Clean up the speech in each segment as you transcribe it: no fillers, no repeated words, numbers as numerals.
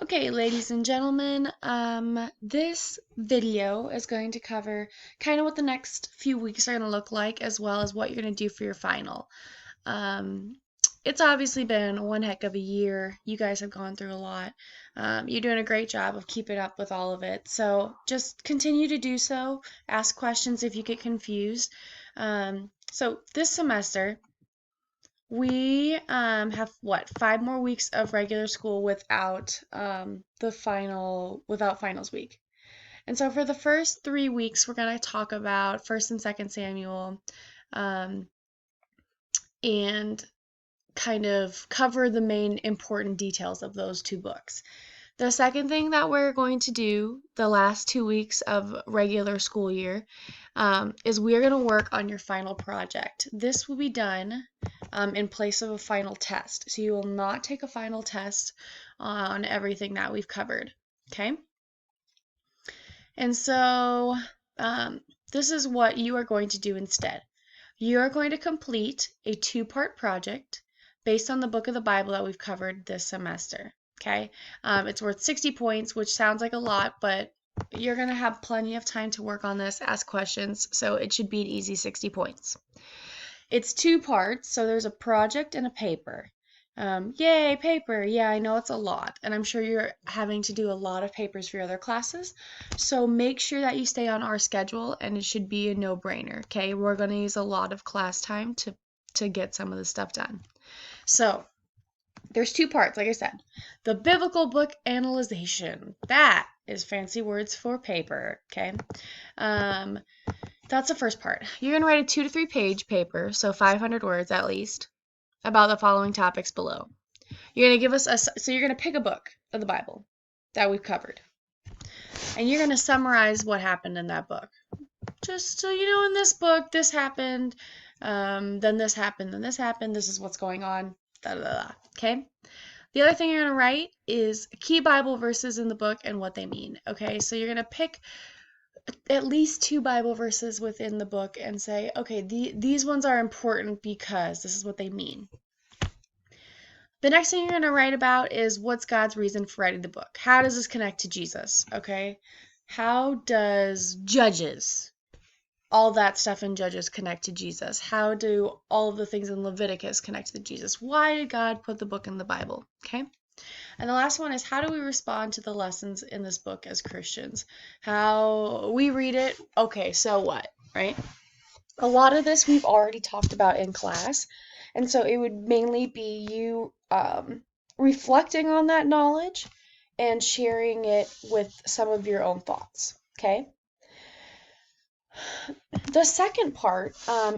Okay, ladies and gentlemen, this video is going to cover kind of what the next few weeks are going to look like, as well as what you're going to do for your final. Um, it's obviously been one heck of a year. You guys have gone through a lot. You're doing a great job of keeping up with all of it. So just continue to do so. Ask questions if you get confused. So this semester, we have what, 5 more weeks of regular school without without finals week. And so for the first 3 weeks, we're gonna talk about First and Second Samuel, um, and kind of cover the main important details of those two books. The second thing that we're going to do the last 2 weeks of regular school year is we're going to work on your final project. This will be done in place of a final test. So you will not take a final test on everything that we've covered. Okay? And so um, this is what you are going to do instead. You are going to complete a 2-part project based on the book of the Bible that we've covered this semester. Okay? It's worth 60 points, which sounds like a lot, but you're going to have plenty of time to work on this, ask questions, so it should be an easy 60 points. It's 2 parts, so there's a project and a paper. Yay, paper! Yeah, I know it's a lot, and I'm sure you're having to do a lot of papers for your other classes. So make sure that you stay on our schedule, and it should be a no-brainer, okay? We're going to use a lot of class time to get some of this stuff done. So there's 2 parts, like I said. The biblical book analyzation. That is fancy words for paper, okay? Um, that's the first part. You're going to write a 2 to 3 page paper, so 500 words at least, about the following topics below. You're going to give us so you're going to pick a book of the Bible that we've covered. And you're going to summarize what happened in that book. Just so you know, in this book, this happened, then this happened, then this happened, this is what's going on, da da da. Okay? The other thing you're going to write is key Bible verses in the book and what they mean. Okay? So you're going to pick at least 2 Bible verses within the book and say, okay, these ones are important because this is what they mean. The next thing you're going to write about is what's God's reason for writing the book. How does this connect to Jesus? Okay? How does Judges, all that stuff in Judges, connect to Jesus? How do all of the things in Leviticus connect to Jesus? Why did God put the book in the Bible? Okay? And the last one is, how do we respond to the lessons in this book as Christians? How we read it, okay, so what, right? A lot of this we've already talked about in class, and so it would mainly be you reflecting on that knowledge and sharing it with some of your own thoughts, okay? The second part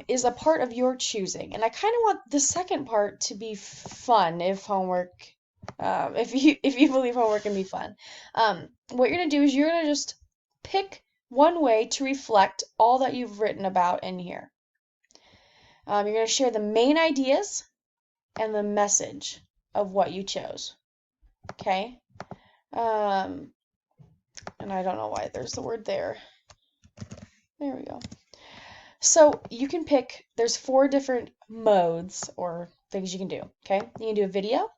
is a part of your choosing, and I kind of want the second part to be fun if homework, if you believe homework can be fun. What you're gonna do is you're gonna just pick one way to reflect all that you've written about in here. You're gonna share the main ideas and the message of what you chose. Okay? And I don't know why there's the word there. There we go. So you can pick, there's 4 different modes or things you can do, okay? You can do a video,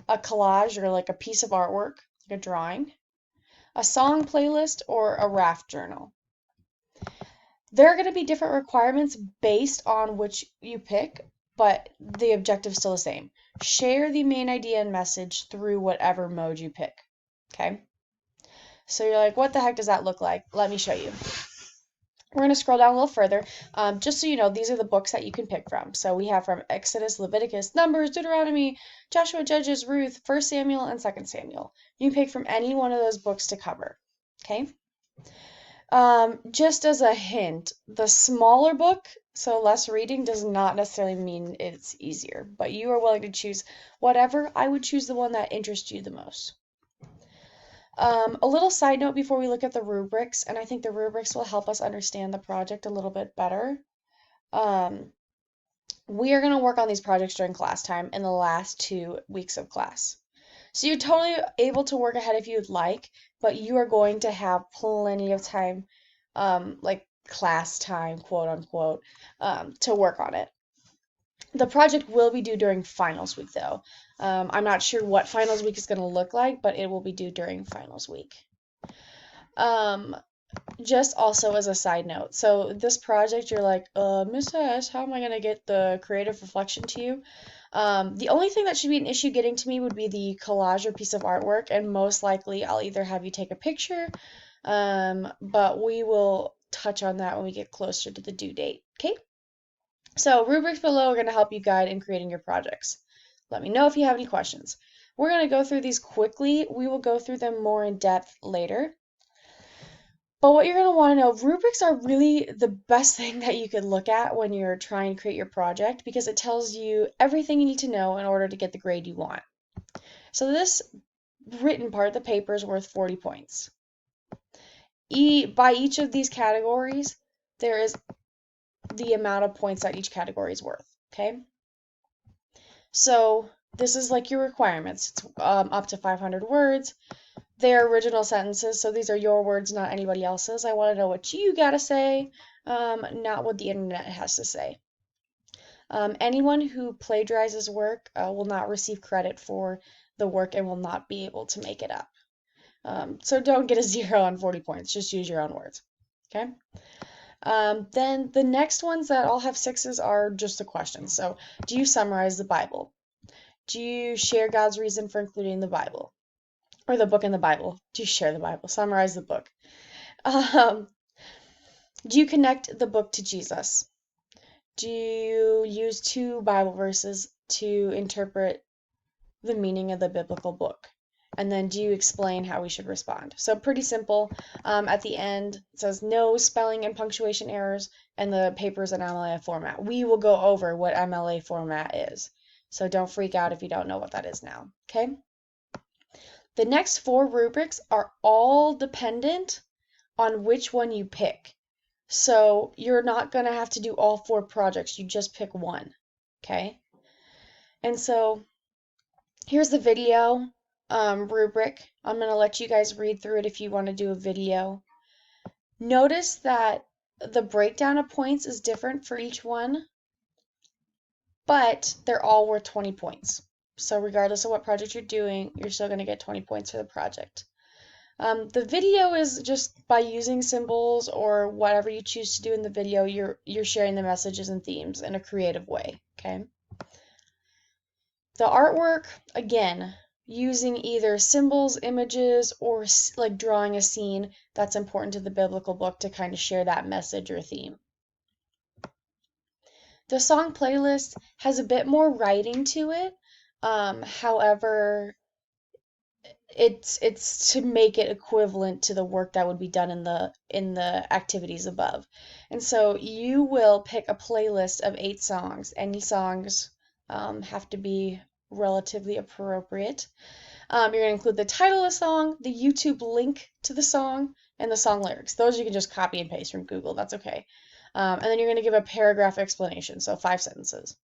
a collage or like a piece of artwork, like a drawing, a song playlist, or a raft journal. There are going to be different requirements based on which you pick, but the objective is still the same. Share the main idea and message through whatever mode you pick, okay? So you're like, what the heck does that look like? Let me show you. We're going to scroll down a little further. Just so you know, these are the books that you can pick from. So we have from Exodus, Leviticus, Numbers, Deuteronomy, Joshua, Judges, Ruth, 1 Samuel, and 2 Samuel. You can pick from any one of those books to cover. Okay? Just as a hint, the smaller book, so less reading, does not necessarily mean it's easier, but you are willing to choose whatever. I would choose the one that interests you the most. A little side note before we look at the rubrics, and I think the rubrics will help us understand the project a little bit better. We are going to work on these projects during class time in the last 2 weeks of class. So you're totally able to work ahead if you'd like, but you are going to have plenty of time, like class time, quote unquote, to work on it. The project will be due during finals week, though. I'm not sure what finals week is going to look like, but it will be due during finals week. Um, just also as a side note, so this project, you're like, Miss S, how am I going to get the creative reflection to you? The only thing that should be an issue getting to me would be the collage or piece of artwork, and most likely I'll either have you take a picture, but we will touch on that when we get closer to the due date. Okay? So rubrics below are going to help you guide in creating your projects. Let me know if you have any questions. We're going to go through these quickly. We will go through them more in depth later. But what you're going to want to know, rubrics are really the best thing that you could look at when you're trying to create your project because it tells you everything you need to know in order to get the grade you want. So this written part, the paper, is worth 40 points. By each of these categories, there is the amount of points that each category is worth, okay? So this is like your requirements. It's up to 500 words. They're original sentences, so these are your words, not anybody else's. I want to know what you gotta say, not what the internet has to say. Anyone who plagiarizes work will not receive credit for the work and will not be able to make it up. So don't get a 0 on 40 points, just use your own words. Okay? Then the next ones that all have 6s are just the questions. So, do you summarize the Bible? Do you share God's reason for including the Bible? Or the book in the Bible? Do you share the Bible? Summarize the book. Um, do you connect the book to Jesus? Do you use 2 Bible verses to interpret the meaning of the biblical book? And then do you explain how we should respond? So pretty simple. At the end, it says no spelling and punctuation errors, and the paper's in MLA format. We will go over what MLA format is. So don't freak out if you don't know what that is now, okay? The next 4 rubrics are all dependent on which one you pick. So you're not going to have to do all 4 projects, you just pick one, okay? And so here's the video rubric. I'm going to let you guys read through it if you want to do a video. Notice that the breakdown of points is different for each one, but they're all worth 20 points. So regardless of what project you're doing, you're still going to get 20 points for the project. The video is just by using symbols or whatever you choose to do in the video, you're sharing the messages and themes in a creative way, okay? The artwork, again, using either symbols, images, or like drawing a scene that's important to the biblical book to kind of share that message or theme. The song playlist has a bit more writing to it. However, it's to make it equivalent to the work that would be done in the activities above. And so you will pick a playlist of 8 songs. Any songs have to be relatively appropriate. You're going to include the title of the song, the YouTube link to the song, and the song lyrics. Those you can just copy and paste from Google. That's okay. And then you're going to give a paragraph explanation, so 5 sentences.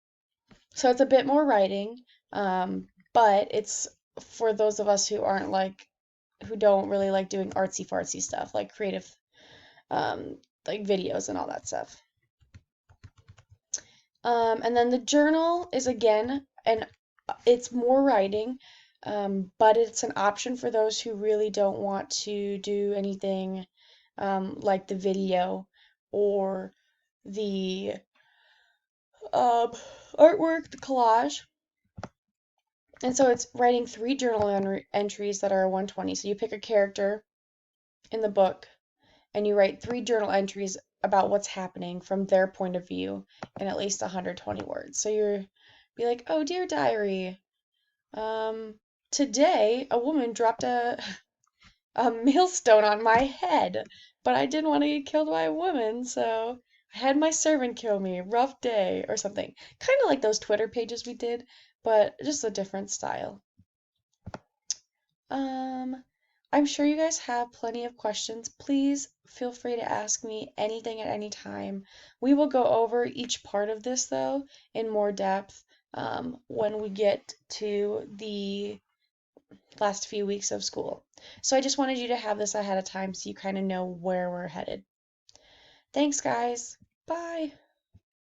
So it's a bit more writing, but it's for those of us who don't really like doing artsy fartsy stuff, like creative, like videos and all that stuff. And then the journal is again, and it's more writing, but it's an option for those who really don't want to do anything like the video or the artwork, the collage. And so it's writing 3 journal entries that are 120. So you pick a character in the book and you write 3 journal entries about what's happening from their point of view in at least 120 words. So you're be like, "Oh, dear diary, today a woman dropped a millstone on my head, but I didn't want to get killed by a woman, so I had my servant kill me. Rough day," or something. Kind of like those Twitter pages we did, but just a different style. I'm sure you guys have plenty of questions. Please feel free to ask me anything at any time. We will go over each part of this, though, in more depth when we get to the last few weeks of school. So I just wanted you to have this ahead of time so you kind of know where we're headed. Thanks, guys. Bye.